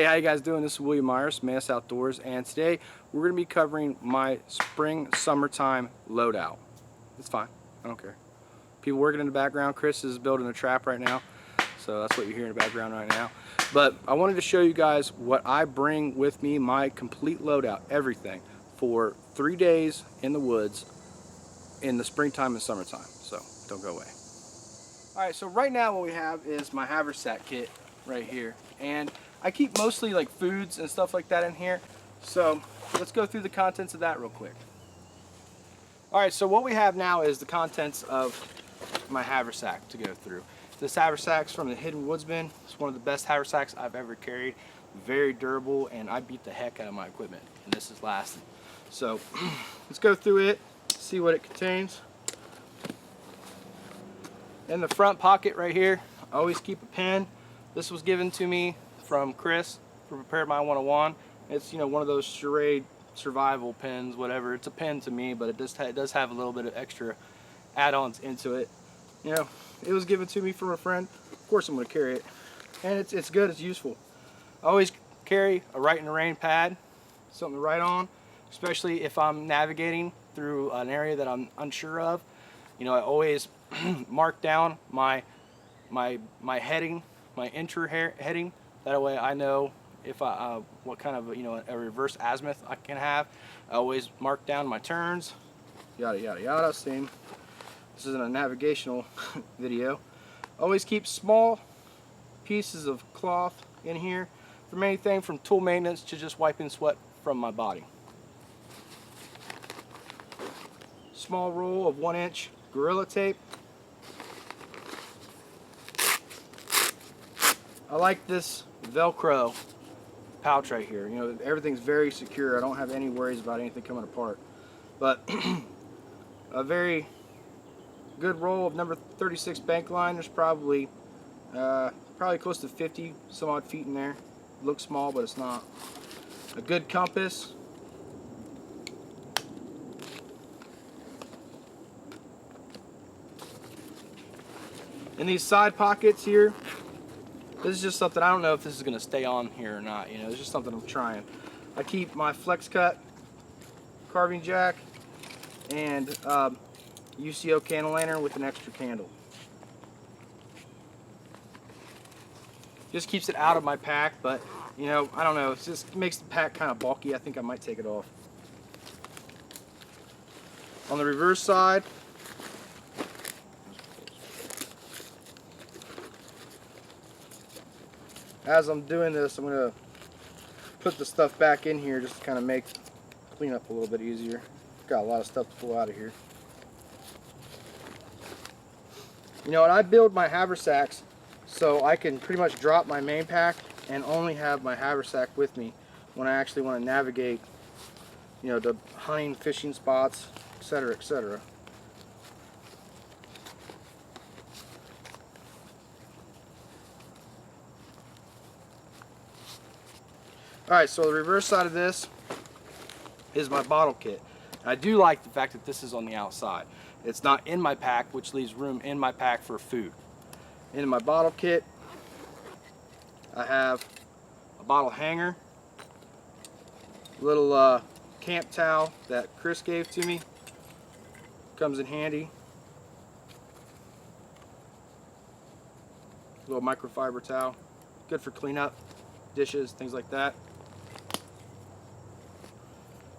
how you guys doing? This is William Myers, Mantis Outdoors, and today we're going to be covering my spring summertime loadout. It's fine, I don't care. People working in the background. Chris is building a trap right now, so that's what you hear in the background right now. But I wanted to show you guys what I bring with me, my complete loadout, everything, for 3 days in the woods in the springtime and summertime, so don't go away. Alright, so right now what we have is my Haversack kit right here, and I keep mostly like foods and stuff like that in here, so let's go through the contents of that real quick. Alright, so what we have now is the contents of my Haversack to go through. This Haversack's from the Hidden Woodsman. It's one of the best Haversacks I've ever carried. Very durable, and I beat the heck out of my equipment, and this is lasting. So let's go through it, see what it contains. In the front pocket right here, I always keep a pen. This was given to me from Chris for Prepare My 101. It's, you know, one of those charade survival pens, whatever. It's a pen to me, but it does have a little bit of extra add-ons into it. You know, it was given to me from a friend. Of course I'm going to carry it. And it's good, it's useful. I always carry a Write in the Rain pad, something to write on, especially if I'm navigating through an area that I'm unsure of. You know, I always mark down my heading, my entry heading. That way I know if what kind of, you know, a reverse azimuth I can have. I always mark down my turns, yada yada yada. Same. This isn't a navigational video. Always keep small pieces of cloth in here from anything from tool maintenance to just wiping sweat from my body. Small roll of 1-inch Gorilla Tape. I like this Velcro pouch right here. You know, everything's very secure. I don't have any worries about anything coming apart. But a very good roll of number 36 bank line. There's probably close to 50 some odd feet in there. Looks small, but it's not. A good compass. In these side pockets here, this is just something, I don't know if this is going to stay on here or not. You know, it's just something I'm trying. I keep my flex cut carving jack and UCO candle lantern with an extra candle. Just keeps it out of my pack, but you know, I don't know, it just makes the pack kind of bulky. I think I might take it off. On the reverse side, as I'm doing this, I'm going to put the stuff back in here just to kind of clean up a little bit easier. Got a lot of stuff to pull out of here. You know, and I build my Haversacks so I can pretty much drop my main pack and only have my Haversack with me when I actually want to navigate, you know, to hunting, fishing spots, etc., etc. Alright, so the reverse side of this is my bottle kit. I do like the fact that this is on the outside. It's not in my pack, which leaves room in my pack for food. In my bottle kit, I have a bottle hanger, little camp towel that Chris gave to me. Comes in handy. Little microfiber towel, good for cleanup, dishes, things like that.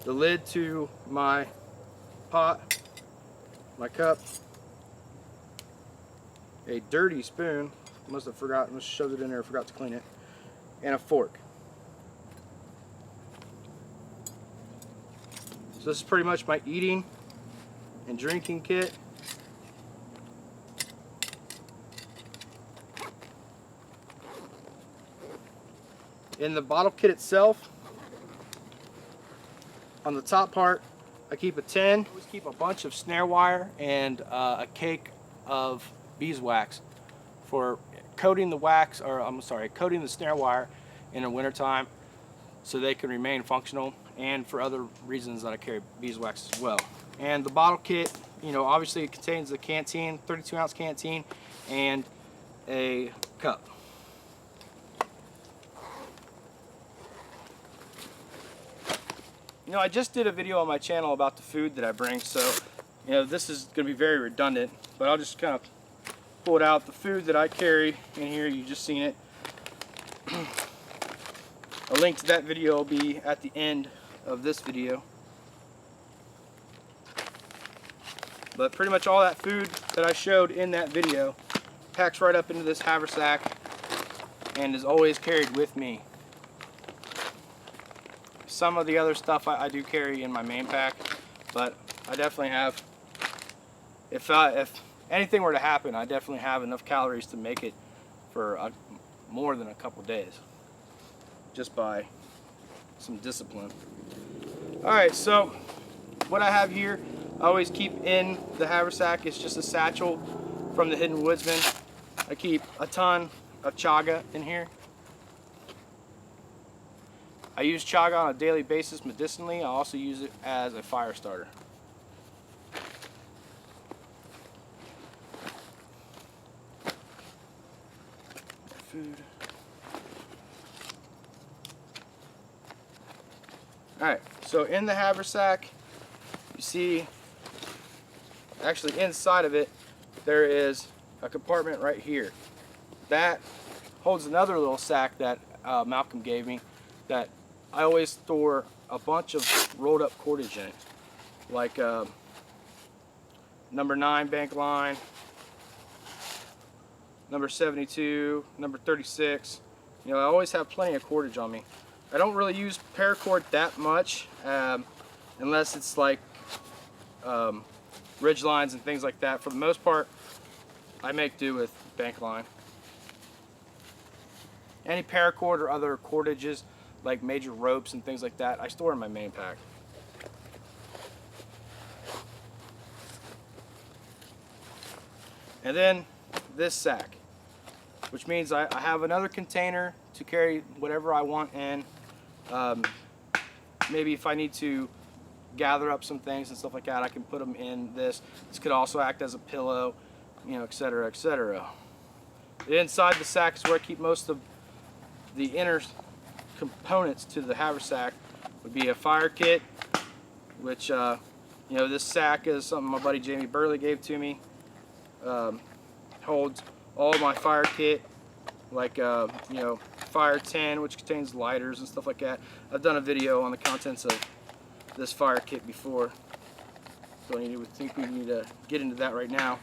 The lid to my pot, my cup, a dirty spoon, must have shoved it in there, forgot to clean it, and a fork. So this is pretty much my eating and drinking kit. In the bottle kit itself, on the top part, I keep a tin. I always keep a bunch of snare wire and a cake of beeswax for coating the wax, or I'm sorry, coating the snare wire in the wintertime so they can remain functional, and for other reasons that I carry beeswax as well. And the bottle kit, you know, obviously it contains a canteen, 32-ounce canteen, and a cup. You know, I just did a video on my channel about the food that I bring, so you know, this is going to be very redundant, but I'll just kind of pull it out. The food that I carry in here, you just seen it. A link to that video will be at the end of this video. But pretty much all that food that I showed in that video packs right up into this haversack and is always carried with me. Some of the other stuff I do carry in my main pack, but I definitely have, if anything were to happen, I definitely have enough calories to make it for more than a couple days, just by some discipline. Alright, so what I have here, I always keep in the haversack. It's just a satchel from the Hidden Woodsman. I keep a ton of chaga in here. I use chaga on a daily basis medicinally. I also use it as a fire starter. Food. Alright, so in the haversack, you see, actually inside of it, there is a compartment right here. That holds another little sack that Malcolm gave me, that I always store a bunch of rolled up cordage in it, like number 9 bank line, number 72, number 36. You know, I always have plenty of cordage on me. I don't really use paracord that much, unless it's like ridge lines and things like that. For the most part, I make do with bank line. Any paracord or other cordages, like major ropes and things like that, I store in my main pack. And then this sack, which means I have another container to carry whatever I want in. Maybe if I need to gather up some things and stuff like that, I can put them in this. This could also act as a pillow, you know, etc., etc. Inside the sack is where I keep most of the inner components to the haversack. Would be a fire kit, which you know, this sack is something my buddy Jamie Burley gave to me. Holds all my fire kit, like you know, fire tin, which contains lighters and stuff like that. I've done a video on the contents of this fire kit before, so I think we need to get into that right now.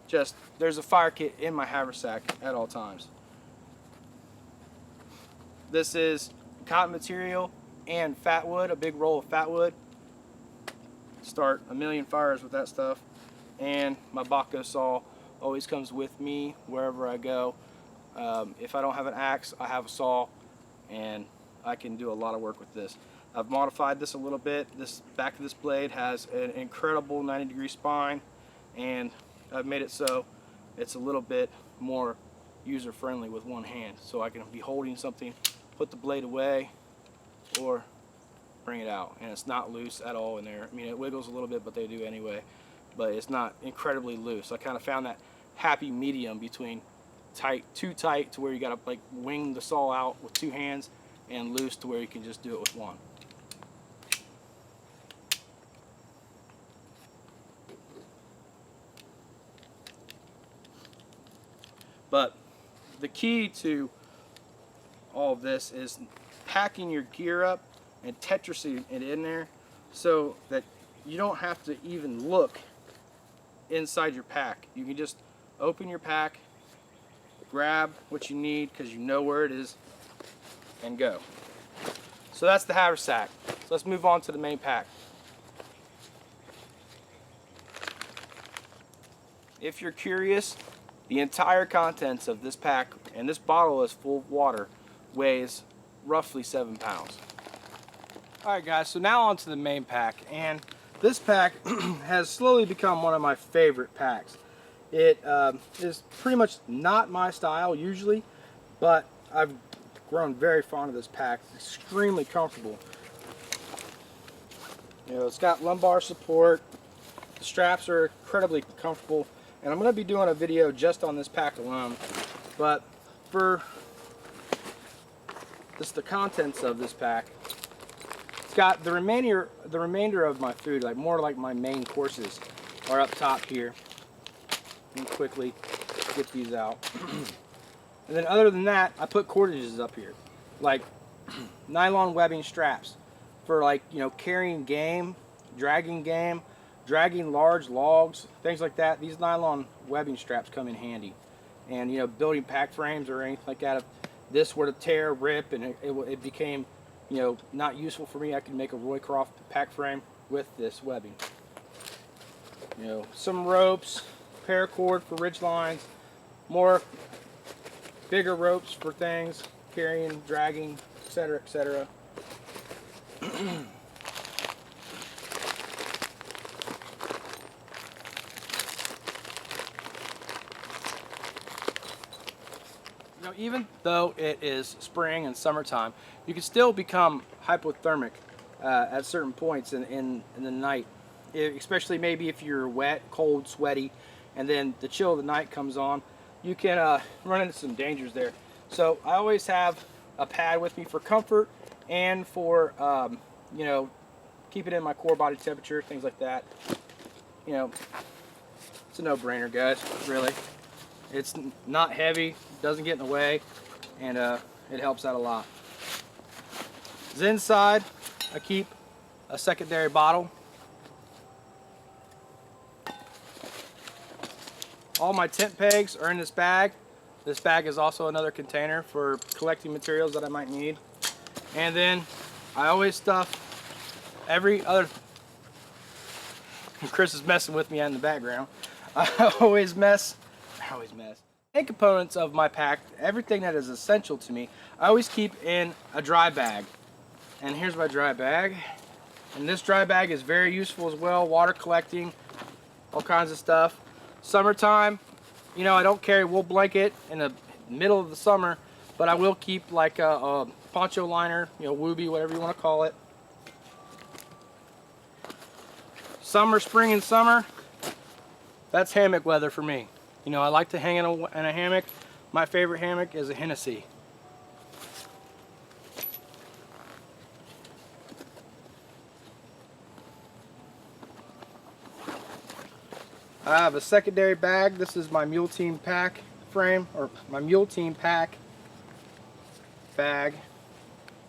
Just, there's a fire kit in my haversack at all times. This is cotton material and fat wood, a big roll of fat wood. Start a million fires with that stuff. And my Baco saw always comes with me wherever I go. If I don't have an axe, I have a saw, and I can do a lot of work with this. I've modified this a little bit. This back of this blade has an incredible 90-degree spine, and I've made it so it's a little bit more user-friendly with one hand. So I can be holding something, put the blade away, or bring it out, and it's not loose at all in there. I mean, it wiggles a little bit, but they do anyway. But it's not incredibly loose. I kind of found that happy medium between too tight to where you got to like wing the saw out with two hands, and loose to where you can just do it with one. But the key to all of this is packing your gear up and Tetrising it in there so that you don't have to even look inside your pack. You can just open your pack, grab what you need because you know where it is, and go. So that's the haversack. So let's move on to the main pack. If you're curious, the entire contents of this pack, and this bottle is full of water, weighs roughly 7 pounds. Alright guys, so now on to the main pack, and this pack has slowly become one of my favorite packs. It is pretty much not my style usually, but I've grown very fond of this pack. It's extremely comfortable. You know, it's got lumbar support, the straps are incredibly comfortable, and I'm going to be doing a video just on this pack alone. But for just the contents of this pack, It's got the remainder of my food, like more like my main courses, are up top here. Let me quickly get these out. And then other than that, I put cordages up here, like nylon webbing straps for, like, you know, carrying game, dragging large logs, things like that. These nylon webbing straps come in handy. And, you know, building pack frames or anything like that, if this were to tear, rip, and it became, you know, not useful for me, I could make a Roycroft pack frame with this webbing. You know, some ropes, paracord for ridge lines, more bigger ropes for things, carrying, dragging, etc., etc. You know, even though it is spring and summertime, you can still become hypothermic at certain points in the night. Especially maybe if you're wet, cold, sweaty, and then the chill of the night comes on, you can run into some dangers there. So I always have a pad with me for comfort and for, you know, keep it in my core body temperature, things like that. You know, it's a no-brainer, guys, really. It's not heavy, doesn't get in the way, and it helps out a lot. Inside, I keep a secondary bottle. All my tent pegs are in this bag. This bag is also another container for collecting materials that I might need. And then I always stuff every other... Chris is messing with me in the background. I always mess. Main components of my pack, everything that is essential to me, I always keep in a dry bag. And here's my dry bag. And this dry bag is very useful as well, water collecting, all kinds of stuff. Summertime, you know, I don't carry a wool blanket in the middle of the summer, but I will keep like a poncho liner, you know, woobie, whatever you want to call it. Summer, spring, and summer, that's hammock weather for me. You know, I like to hang in a hammock. My favorite hammock is a Hennessy. I have a secondary bag. This is my Mule Team pack frame, or my Mule Team pack bag.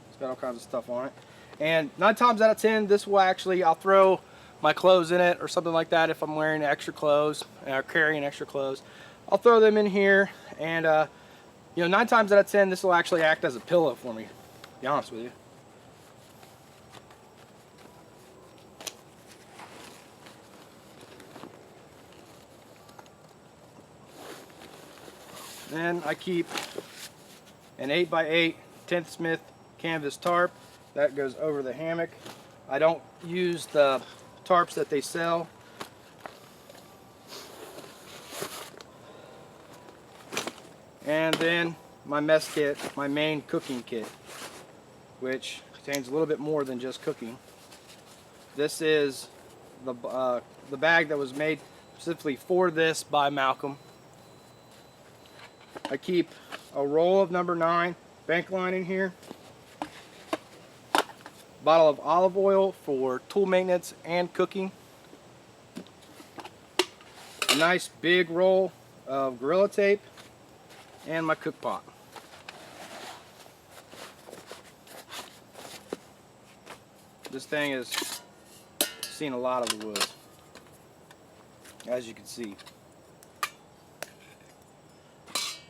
It's got all kinds of stuff on it. And 9 times out of 10, this will actually, I'll throw my clothes in it or something like that if I'm wearing extra clothes or carrying extra clothes. I'll throw them in here, and you know, 9 times out of 10, this will actually act as a pillow for me, to be honest with you. Then I keep an 8x8 10th Smith canvas tarp that goes over the hammock. I don't use the tarps that they sell. And then my mess kit, my main cooking kit, which contains a little bit more than just cooking. This is the bag that was made specifically for this by Malcolm. I keep a roll of number 9 bank line in here, bottle of olive oil for tool maintenance and cooking, a nice big roll of Gorilla Tape, and my cook pot. This thing has seen a lot of the woods, as you can see.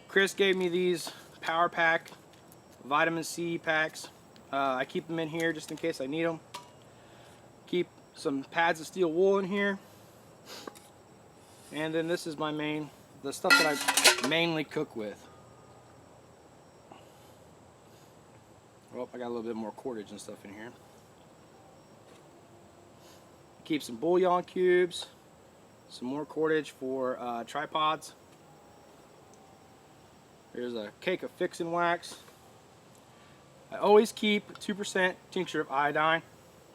Chris gave me these Power Pack vitamin C packs. I keep them in here just in case I need them. Keep some pads of steel wool in here. And then this is my the stuff that I mainly cook with. Oh, I got a little bit more cordage and stuff in here. Keep some bouillon cubes, some more cordage for tripods. Here's a cake of fixing wax. I always keep 2% tincture of iodine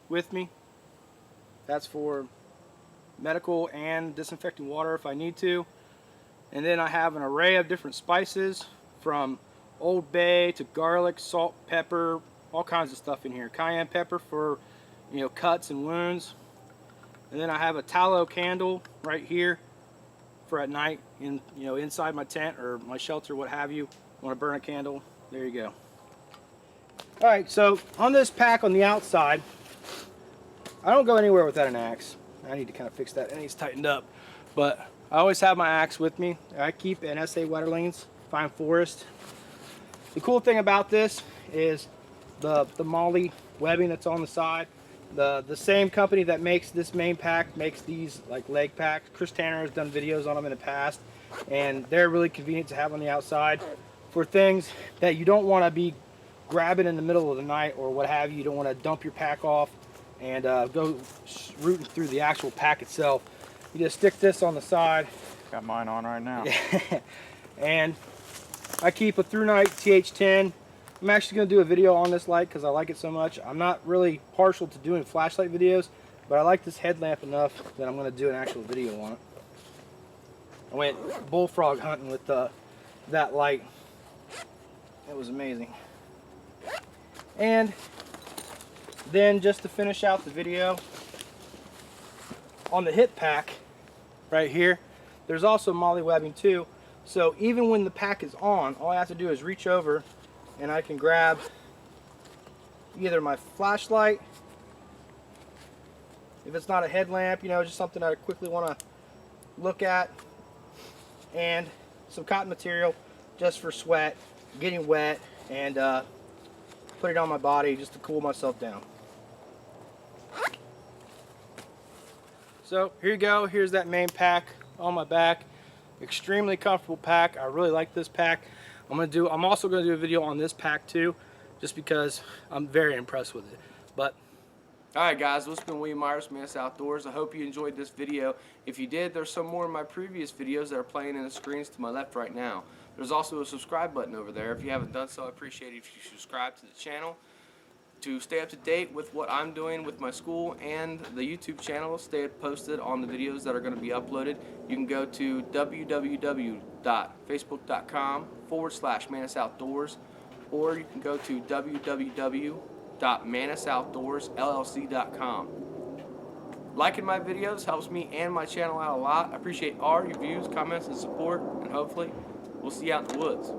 with me. That's for medical and disinfecting water if I need to. And then I have an array of different spices, from Old Bay to garlic, salt, pepper, all kinds of stuff in here. Cayenne pepper for, you know, cuts and wounds. And then I have a tallow candle right here for at night, in, you know, inside my tent or my shelter, what have you. Want to burn a candle? There you go. All right, so on this pack on the outside, I don't go anywhere without an axe. I need to kind of fix that. It needs tightened up, but I always have my axe with me. I keep an SA Wetterlings Fine Forest. The cool thing about this is the moly webbing that's on the side. The same company that makes this main pack makes these like leg packs. Chris Tanner has done videos on them in the past, and they're really convenient to have on the outside for things that you don't want to be grabbing in the middle of the night or what have you. You don't want to dump your pack off and go rooting through the actual pack itself. You just stick this on the side. Got mine on right now. And I keep a through night TH10. I'm actually going to do a video on this light because I like it so much. I'm not really partial to doing flashlight videos, but I like this headlamp enough that I'm going to do an actual video on it. I went bullfrog hunting with that light. It was amazing. And then just to finish out the video, on the hip pack right here, there's also moly webbing too. So even when the pack is on, all I have to do is reach over and I can grab either my flashlight, if it's not a headlamp, you know, just something I quickly want to look at, and some cotton material just for sweat, getting wet, and put it on my body just to cool myself down. So here you go. Here's that main pack on my back. Extremely comfortable pack. I really like this pack. I'm also going to do a video on this pack too, just because I'm very impressed with it. But alright guys, this has been William Myers, Mantis Outdoors. I hope you enjoyed this video. If you did, there's some more of my previous videos that are playing in the screens to my left right now. There's also a subscribe button over there. If you haven't done so, I appreciate it if you subscribe to the channel. To stay up to date with what I'm doing with my school and the YouTube channel, stay posted on the videos that are going to be uploaded. You can go to www.facebook.com/Mantis Outdoors, or you can go to www.mantisoutdoorsllc.com. Liking my videos helps me and my channel out a lot. I appreciate all your views, comments, and support, and hopefully we'll see you out in the woods.